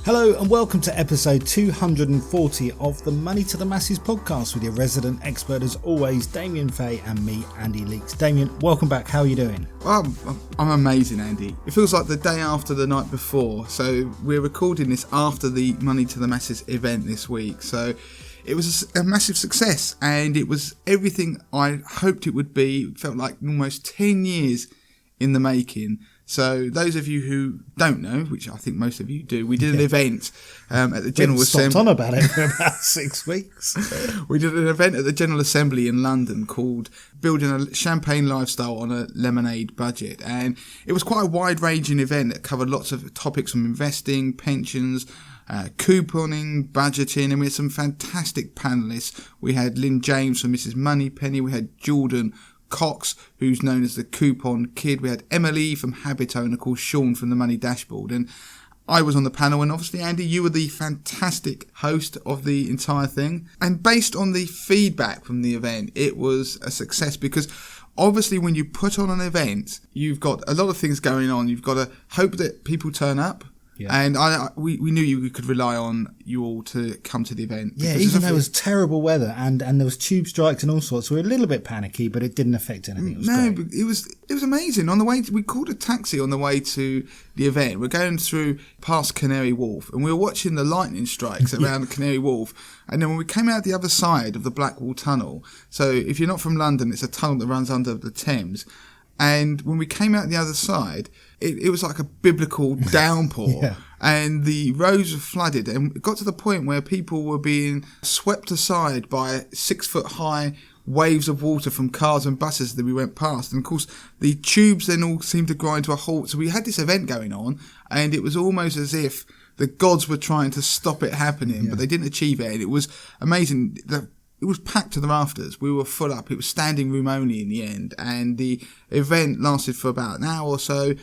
Hello and welcome to episode 240 of the Money to the Masses podcast with your resident expert as always, Damien Fay and me, Andy Leaks. Damien, welcome back. How are you doing? I'm amazing, Andy. It feels like the day after the night before. So we're recording this after the Money to the Masses event this week. So it was a massive success and it was everything I hoped it would be. It felt like almost 10 years in the making. So those of you who don't know, which I think most of you do, we did an event at the General Assembly. Stopped on about it for about 6 weeks. We did an event at the General Assembly in London called Building a Champagne Lifestyle on a Lemonade Budget. And it was quite a wide-ranging event that covered lots of topics from investing, pensions, couponing, budgeting, and we had some fantastic panellists. We had Lynn James from Mrs. Moneypenny, we had Jordan Cox, who's known as the Coupon Kid. We had Emily from Habito and, of course, Sean from the Money Dashboard. And I was on the panel, and obviously, Andy, you were the fantastic host of the entire thing. And based on the feedback from the event, it was a success because obviously when you put on an event, you've got a lot of things going on. You've got to hope that people turn up. Yeah. And we knew we could rely on you all to come to the event. Yeah, even though it was terrible weather and there was tube strikes and all sorts, we were a little bit panicky, but it didn't affect anything. It was great. But it was amazing. On the way, we called a taxi on the way to the event. We're going through past Canary Wharf, and we were watching the lightning strikes around Canary Wharf. And then when we came out the other side of the Blackwall Tunnel, so if you're not from London, it's a tunnel that runs under the Thames. And when we came out the other side, it was like a biblical downpour. Yeah. And the roads were flooded. And it got to the point where people were being swept aside by 6-foot-high waves of water from cars and buses that we went past. And, of course, the tubes then all seemed to grind to a halt. So we had this event going on, and it was almost as if the gods were trying to stop it happening, but they didn't achieve it. And it was amazing. It was packed to the rafters. We were full up. It was standing room only in the end. And the event lasted for about an hour or so.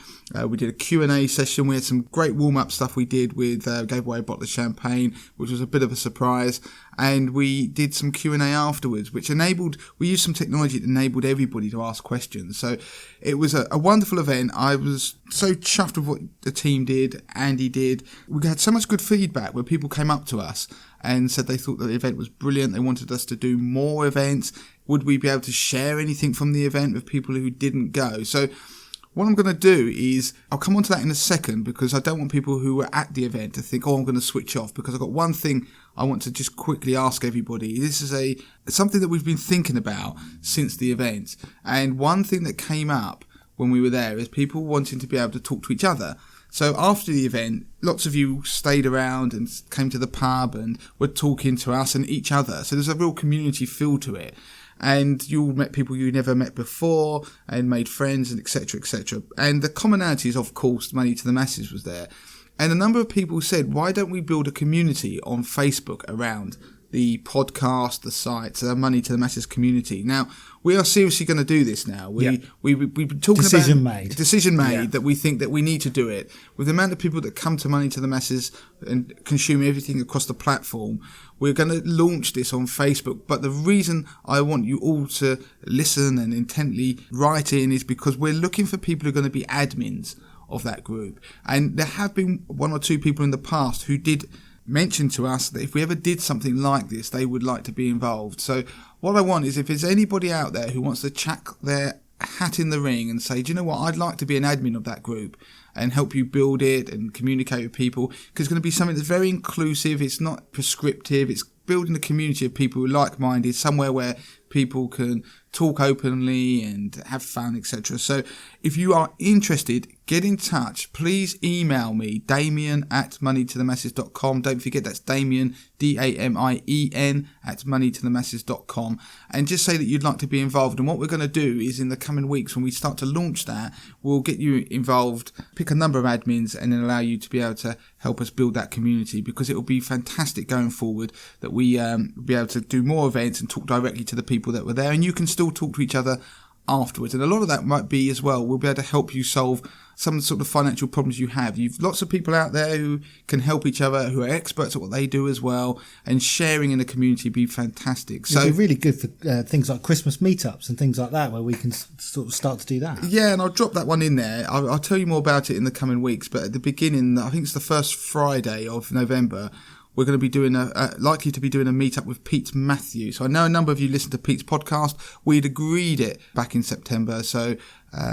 We did a Q&A session. We had some great warm-up stuff we did with, gave away a bottle of champagne, which was a bit of a surprise. And we did some Q&A afterwards, which we used some technology that enabled everybody to ask questions. So it was a wonderful event. I was so chuffed with what the team did, Andy did. We had so much good feedback where people came up to us and said they thought that the event was brilliant. They wanted us to do more events. Would we be able to share anything from the event with people who didn't go? So what I'm going to do is, I'll come on to that in a second because I don't want people who were at the event to think, I'm going to switch off, because I've got one thing I want to just quickly ask everybody. This is something that we've been thinking about since the event. And one thing that came up when we were there is people wanting to be able to talk to each other. So after the event, lots of you stayed around and came to the pub and were talking to us and each other. So there's a real community feel to it. And you all met people you never met before and made friends and etc., etc. And the commonalities, of course, Money to the Masses was there. And a number of people said, why don't we build a community on Facebook around the podcast, the site, the Money to the Masses community? Now, we are seriously going to do this now. We've been talking Decision made that we think that we need to do it. With the amount of people that come to Money to the Masses and consume everything across the platform, we're going to launch this on Facebook. But the reason I want you all to listen and intently write in is because we're looking for people who are going to be admins of that group. And there have been one or two people in the past who did mention to us that if we ever did something like this, they would like to be involved. So what I want is, if there's anybody out there who wants to chuck their hat in the ring and say, do you know what, I'd like to be an admin of that group and help you build it and communicate with people, because it's going to be something that's very inclusive. It's not prescriptive. It's building a community of people who are like-minded, somewhere where people can talk openly and have fun, etc. So if you are interested, get in touch. Please email me, damien@moneytothemasses.com. Don't forget, that's Damien, Damien, @moneytothemasses.com. And just say that you'd like to be involved. And what we're going to do is, in the coming weeks, when we start to launch that, we'll get you involved, pick a number of admins, and then allow you to be able to help us build that community, because it will be fantastic going forward that we be able to do more events and talk directly to the people that were there. And you can still talk to each other afterwards. And a lot of that might be as well, we'll be able to help you solve some sort of financial problems you have. You've lots of people out there who can help each other, who are experts at what they do as well, and sharing in the community would be fantastic. So it'd be really good for things like Christmas meetups and things like that, where we can sort of start to do that. Yeah, and I'll drop that one in there. I'll tell you more about it in the coming weeks, but at the beginning, I think it's the first Friday of November, we're going to be doing likely to be doing a meetup with Pete Matthews. So I know a number of you listen to Pete's podcast. We'd agreed it back in September, so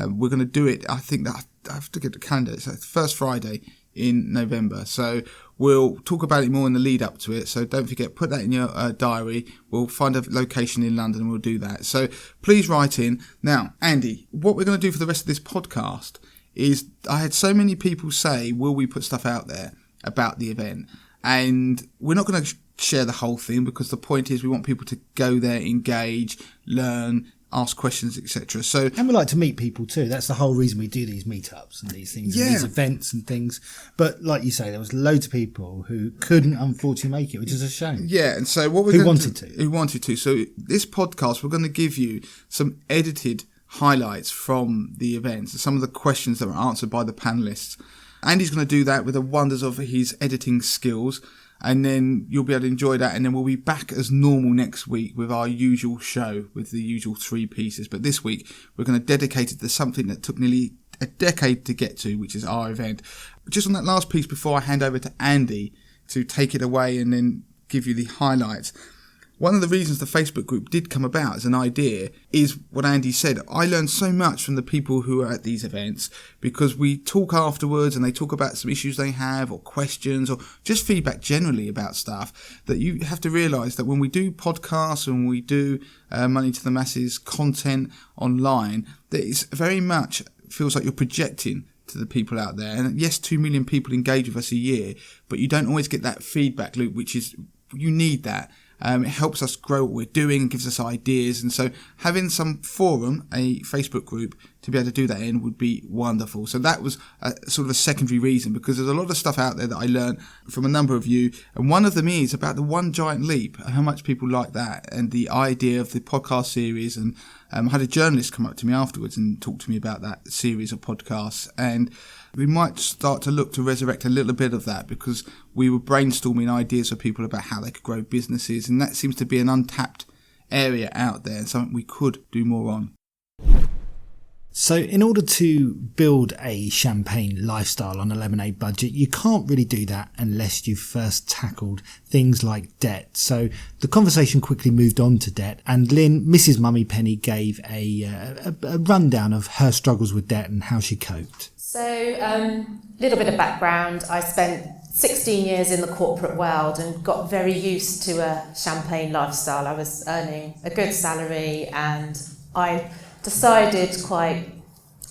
we're going to do it. I think that I have to get the calendar. It's the first Friday in November. So we'll talk about it more in the lead up to it. So don't forget, put that in your diary. We'll find a location in London and we'll do that. So please write in. Now, Andy, what we're going to do for the rest of this podcast is, I had so many people say, will we put stuff out there about the event? And we're not going to share the whole thing, because the point is we want people to go there, engage, learn, ask questions, etc. So, and we like to meet people too. That's the whole reason we do these meetups and these things, and these events and things. But like you say, there was loads of people who couldn't unfortunately make it, which is a shame. Yeah, and so what we're who wanted to. So this podcast, we're going to give you some edited highlights from the events, some of the questions that were answered by the panelists. Andy's going to do that with the wonders of his editing skills, and then you'll be able to enjoy that, and then we'll be back as normal next week with our usual show with the usual 3 pieces. But this week we're going to dedicate it to something that took nearly a decade to get to, which is our event. Just on that last piece before I hand over to Andy to take it away and then give you the highlights. One of the reasons the Facebook group did come about as an idea is what Andy said. I learned so much from the people who are at these events, because we talk afterwards and they talk about some issues they have, or questions, or just feedback generally about stuff, that you have to realise that when we do podcasts and we do Money to the Masses content online, that it's very much feels like you're projecting to the people out there. And yes, 2 million people engage with us a year, but you don't always get that feedback loop, which is, you need that. It helps us grow what we're doing, gives us ideas, and so having some forum, a Facebook group, to be able to do that in would be wonderful. So that was sort of a secondary reason, because there's a lot of stuff out there that I learned from a number of you, and one of them is about the One Giant Leap, how much people like that, and the idea of the podcast series. And I had a journalist come up to me afterwards and talk to me about that series of podcasts, and we might start to look to resurrect a little bit of that, because we were brainstorming ideas for people about how they could grow businesses, and that seems to be an untapped area out there and something we could do more on. So in order to build a champagne lifestyle on a lemonade budget, you can't really do that unless you've first tackled things like debt. So the conversation quickly moved on to debt, and Lynn, Mrs. Mummy Penny, gave a rundown of her struggles with debt and how she coped. So little bit of background. I spent 16 years in the corporate world and got very used to a champagne lifestyle. I was earning a good salary, and I decided, quite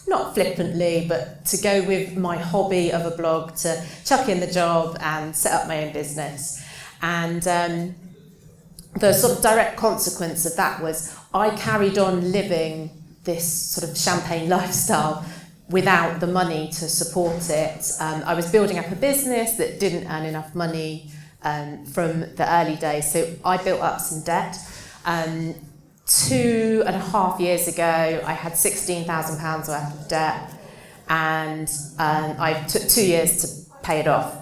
not flippantly, but to go with my hobby of a blog, to chuck in the job and set up my own business. And the sort of direct consequence of that was I carried on living this sort of champagne lifestyle without the money to support it. I was building up a business that didn't earn enough money from the early days, so I built up some debt. 2.5 years ago, I had £16,000 worth of debt, and I took 2 years to pay it off.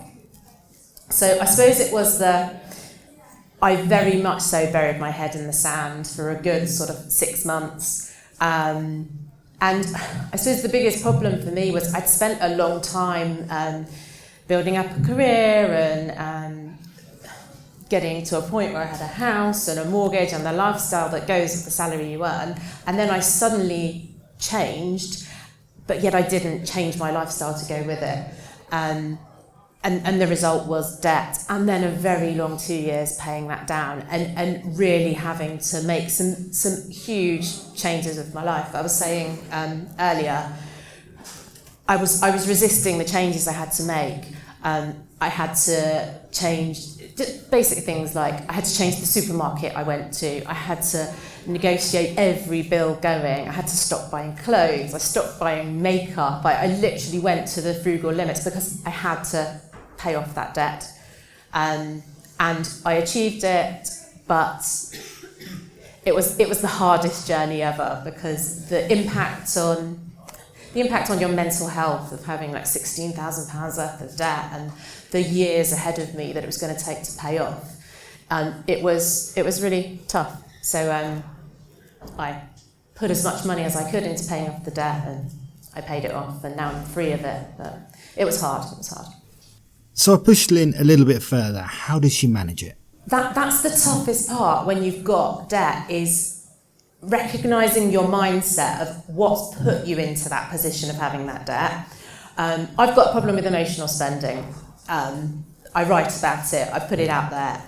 So I suppose it was I very much so buried my head in the sand for a good sort of 6 months. And I suppose the biggest problem for me was I'd spent a long time building up a career and getting to a point where I had a house and a mortgage and the lifestyle that goes with the salary you earn. And then I suddenly changed, but yet I didn't change my lifestyle to go with it. And the result was debt, and then a very long 2 years paying that down, and really having to make some huge changes of my life. I was saying earlier, I was resisting the changes I had to make. I had to change basic things, like I had to change the supermarket I went to. I had to negotiate every bill going. I had to stop buying clothes. I stopped buying makeup. I literally went to the frugal limits because I had to pay off that debt. And I achieved it, but it was the hardest journey ever, because the impact on your mental health of having like £16,000 worth of debt and the years ahead of me that it was going to take to pay off, it was really tough. So I put as much money as I could into paying off the debt, and I paid it off, and now I'm free of it. But it was hard. So I pushed Lynn a little bit further. How does she manage it? That's the toughest part when you've got debt, is recognising your mindset of what's put you into that position of having that debt. I've got a problem with emotional spending. I write about it. I put it out there.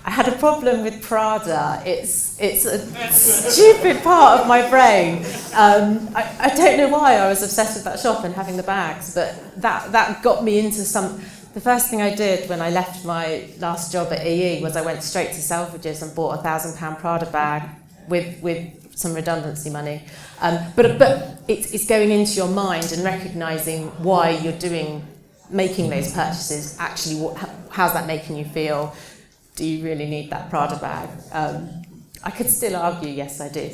I had a problem with Prada. It's a stupid part of my brain. I don't know why I was obsessed with that shop and having the bags, but that got me into some. The first thing I did when I left my last job at EE was I went straight to Selfridges and bought a £1,000 Prada bag with some redundancy money. But it's going into your mind and recognising why you're making those purchases. Actually, how's that making you feel? Do you really need that Prada bag? I could still argue, yes, I do.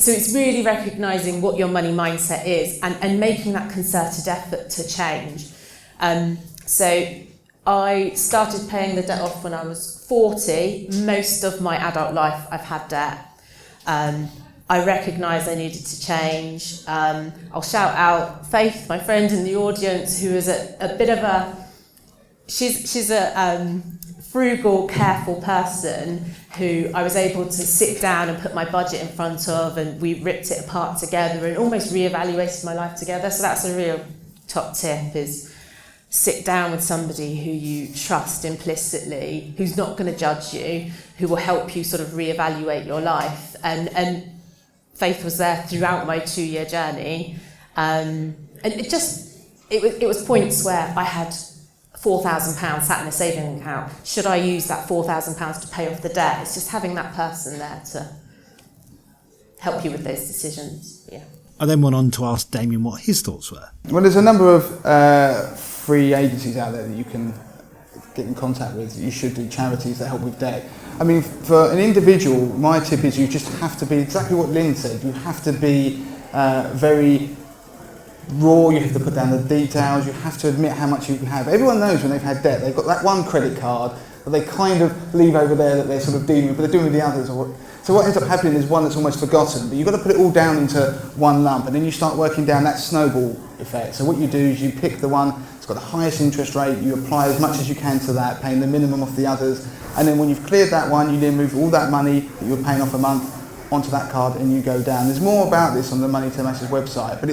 It's really recognising what your money mindset is and making that concerted effort to change. So I started paying the debt off when I was 40. Most of my adult life I've had debt. I recognised I needed to change. I'll shout out Faith, my friend in the audience, who is a bit of a... She's a frugal, careful person who I was able to sit down and put my budget in front of, and we ripped it apart together and almost reevaluated my life together. So that's a real top tip, is sit down with somebody who you trust implicitly, who's not going to judge you, who will help you sort of reevaluate your life. And Faith was there throughout my 2-year journey. And it was points where I had £4,000 sat in a saving account. Should I use that £4,000 to pay off the debt? It's just having that person there to help you with those decisions. Yeah. I then went on to ask Damien what his thoughts were. Well, there's a number of free agencies out there that you can get in contact with. You should do charities that help with debt. I mean, for an individual, my tip is you just have to be exactly what Lynn said. You have to be very raw, you have to put down the details, you have to admit how much you can have. Everyone knows when they've had debt, they've got that one credit card that they kind of leave over there that they're sort of dealing with, but they're doing with the others. So what ends up happening is one that's almost forgotten, but you've got to put it all down into one lump, and then you start working down that snowball effect. So what you do is you pick the one that's got the highest interest rate, you apply as much as you can to that, paying the minimum off the others, and then when you've cleared that one, you then move all that money that you were paying off a month onto that card and you go down. There's more about this on the Money to Masses website, but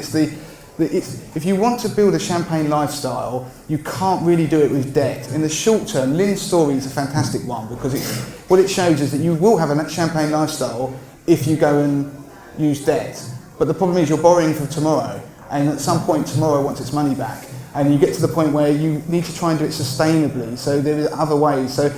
if you want to build a champagne lifestyle, you can't really do it with debt. In the short term, Lynn's story is a fantastic one, because what it shows is that you will have a champagne lifestyle if you go and use debt. But the problem is you're borrowing for tomorrow, and at some point tomorrow wants its money back. And you get to the point where you need to try and do it sustainably. So there are other ways. So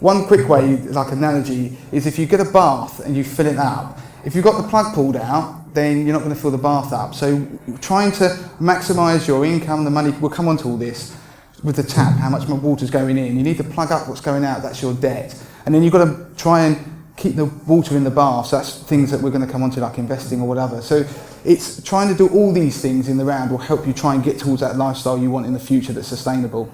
one quick way, like analogy, is if you get a bath and you fill it up, if you've got the plug pulled out, then you're not going to fill the bath up. So trying to maximise your income, the money, we'll come on to all this, with the tap, how much water's going in. You need to plug up what's going out, that's your debt. And then you've got to try and keep the water in the bath, so that's things that we're going to come on to, like investing or whatever. So it's trying to do all these things in the round will help you try and get towards that lifestyle you want in the future that's sustainable.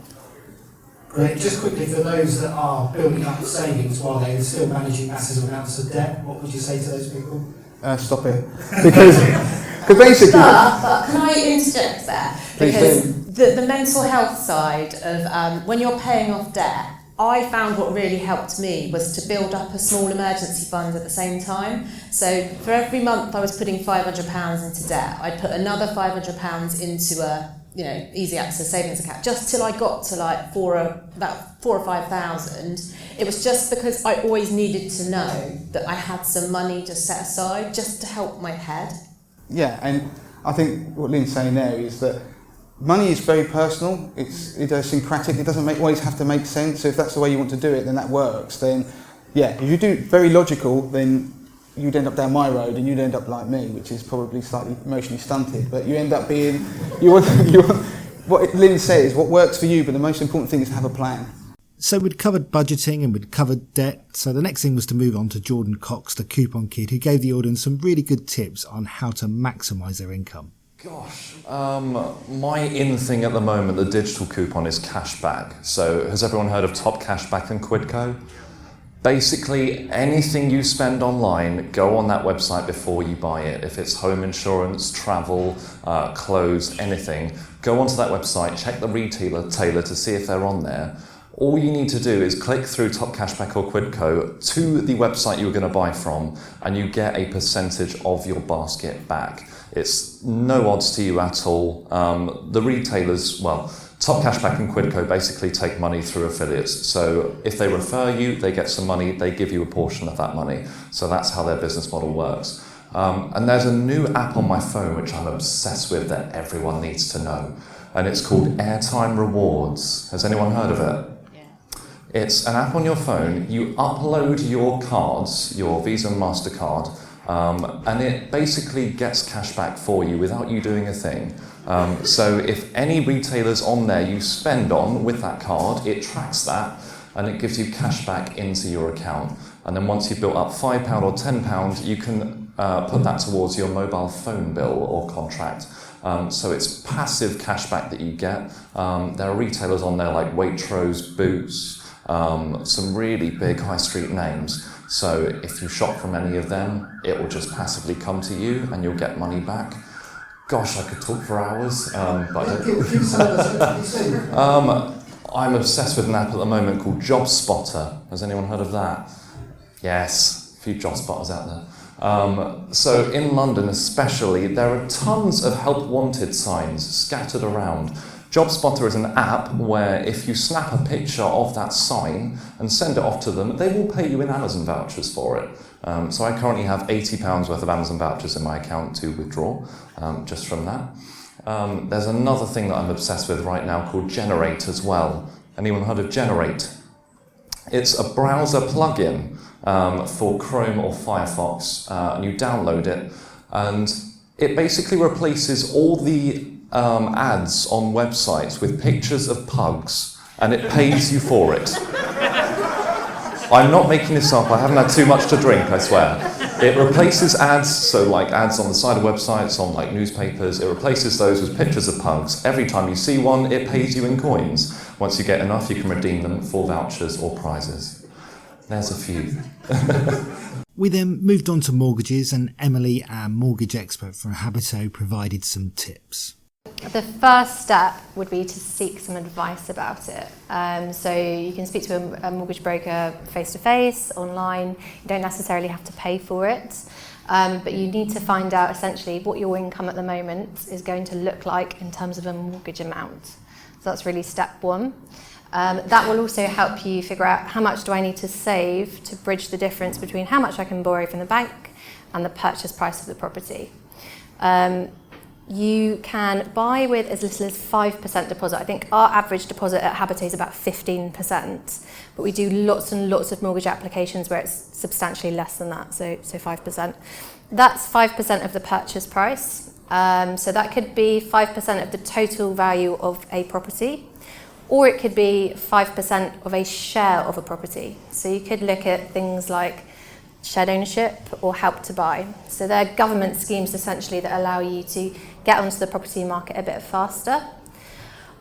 Great. Just quickly, for those that are building up savings while they're still managing massive amounts of debt, what would you say to those people? Stop it. Because basically... But can I interject there? Because do. the mental health side of when you're paying off debt, I found what really helped me was to build up a small emergency fund at the same time. So for every month I was putting £500 into debt, I'd put another £500 into a easy access savings account, just till I got to like about 4,000 or 5,000. It was just because I always needed to know that I had some money just set aside just to help my head. Yeah, and I think what Lynn's saying there is that money is very personal, it's idiosyncratic, it doesn't always have to make sense. So if that's the way you want to do it, then that works. Then yeah, if you do very logical, then you'd end up down my road and you'd end up like me, which is probably slightly emotionally stunted, but you end up what Lynn says, what works for you, but the most important thing is to have a plan. So we'd covered budgeting and we'd covered debt. So the next thing was to move on to Jordan Cox, the coupon kid, who gave the audience some really good tips on how to maximise their income. Gosh, my in thing at the moment, the digital coupon, is cashback. So has everyone heard of Top Cashback and Quidco? Basically, anything you spend online, go on that website before you buy it. If it's home insurance, travel, clothes, anything, go onto that website, check the retailer to see if they're on there. All you need to do is click through Top Cashback or Quidco to the website you were going to buy from, and you get a percentage of your basket back. It's no odds to you at all. The retailers, Top Cashback and Quidco basically take money through affiliates. So if they refer you, they get some money, they give you a portion of that money. So that's how their business model works. And there's a new app on my phone which I'm obsessed with that everyone needs to know. And it's called Airtime Rewards. Has anyone heard of it? It's an app on your phone. You upload your cards, your Visa and MasterCard, and it basically gets cash back for you without you doing a thing. So if any retailers on there you spend on with that card, it tracks that and it gives you cash back into your account. And then once you've built up £5 or £10, you can put that towards your mobile phone bill or contract. So it's passive cash back that you get. There are retailers on there like Waitrose, Boots, some really big high street names. So if you shop from any of them, it will just passively come to you and you'll get money back. Gosh, I could talk for hours, but I'm obsessed with an app at the moment called Job Spotter. Has anyone heard of that? Yes, a few job spotters out there. So in London especially, there are tons of help wanted signs scattered around. Job Spotter is an app where if you snap a picture of that sign and send it off to them, they will pay you in Amazon vouchers for it. So I currently have £80 worth of Amazon vouchers in my account to withdraw just from that. There's another thing that I'm obsessed with right now called Generate as well. Anyone heard of Generate? It's a browser plugin for Chrome or Firefox, and you download it, and it basically replaces all the ads on websites with pictures of pugs, and it pays you for it. I'm not making this up, I haven't had too much to drink, I swear. It replaces ads, so like ads on the side of websites, on like newspapers, it replaces those with pictures of pugs. Every time you see one, it pays you in coins. Once you get enough, you can redeem them for vouchers or prizes. There's a few. We then moved on to mortgages, and Emily, our mortgage expert from Habito, provided some tips. The first step would be to seek some advice about it. So you can speak to a mortgage broker face-to-face, online. You don't necessarily have to pay for it. But you need to find out essentially what your income at the moment is going to look like in terms of a mortgage amount. So that's really step one. That will also help you figure out how much do I need to save to bridge the difference between how much I can borrow from the bank and the purchase price of the property. You can buy with as little as 5% deposit. I think our average deposit at Habito is about 15%, but we do lots and lots of mortgage applications where it's substantially less than that, so 5%. That's 5% of the purchase price. So that could be 5% of the total value of a property, or it could be 5% of a share of a property. So you could look at things like shared ownership or help to buy. So they're government schemes essentially that allow you to get onto the property market a bit faster.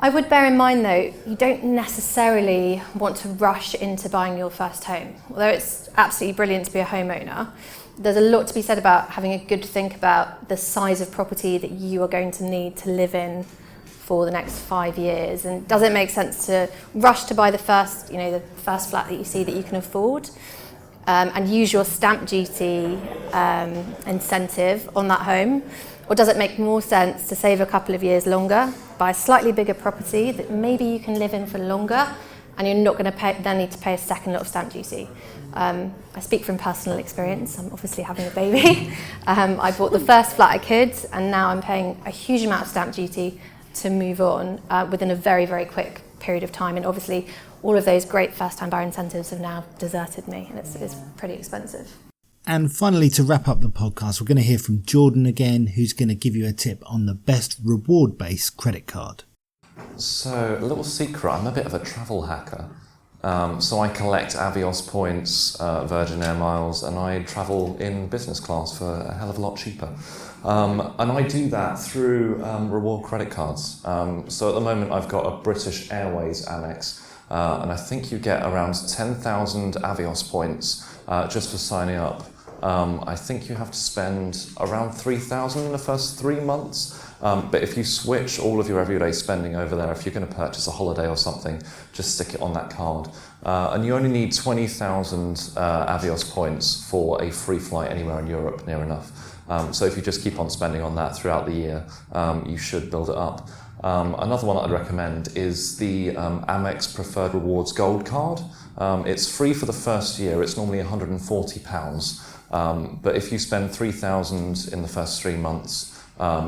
I would bear in mind though, you don't necessarily want to rush into buying your first home. Although it's absolutely brilliant to be a homeowner, there's a lot to be said about having a good think about the size of property that you are going to need to live in for the next 5 years. And does it make sense to rush to buy the first flat that you see that you can afford? And use your stamp duty incentive on that home? Or does it make more sense to save a couple of years longer, buy a slightly bigger property that maybe you can live in for longer, and you're not going to then need to pay a second lot of stamp duty? I speak from personal experience. I'm obviously having a baby. I bought the first flat I could, and now I'm paying a huge amount of stamp duty to move on within a very, very quick period of time. And obviously, all of those great first-time buyer incentives have now deserted me, and it's pretty expensive. And finally, to wrap up the podcast, we're going to hear from Jordan again, who's going to give you a tip on the best reward-based credit card. So, a little secret, I'm a bit of a travel hacker. So I collect Avios points, Virgin Air miles, and I travel in business class for a hell of a lot cheaper. And I do that through reward credit cards. So at the moment I've got a British Airways Amex, and I think you get around 10,000 Avios points just for signing up. I think you have to spend around 3,000 in the first 3 months. But if you switch all of your everyday spending over there, if you're going to purchase a holiday or something, just stick it on that card. And you only need 20,000 Avios points for a free flight anywhere in Europe, near enough. So if you just keep on spending on that throughout the year, you should build it up. Another one that I'd recommend is the Amex Preferred Rewards Gold Card. It's free for the first year. It's normally £140. But if you spend 3,000 in the first 3 months,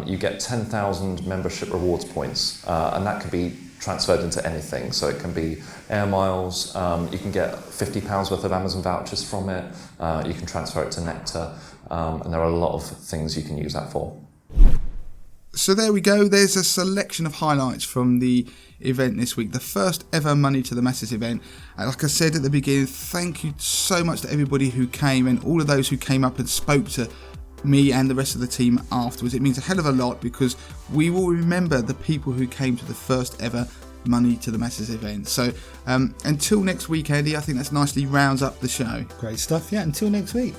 you get 10,000 membership rewards points, and that can be transferred into anything. So it can be air miles, you can get £50 worth of Amazon vouchers from it, you can transfer it to Nectar, and there are a lot of things you can use that for. So there we go. There's a selection of highlights from the event this week, the first ever Money to the Masses event. And like I said at the beginning, thank you so much to everybody who came and all of those who came up and spoke to me and the rest of the team afterwards. It means a hell of a lot because we will remember the people who came to the first ever Money to the Masses event. So until next week, Andy, I think that's nicely rounds up the show. Great stuff. Yeah, until next week.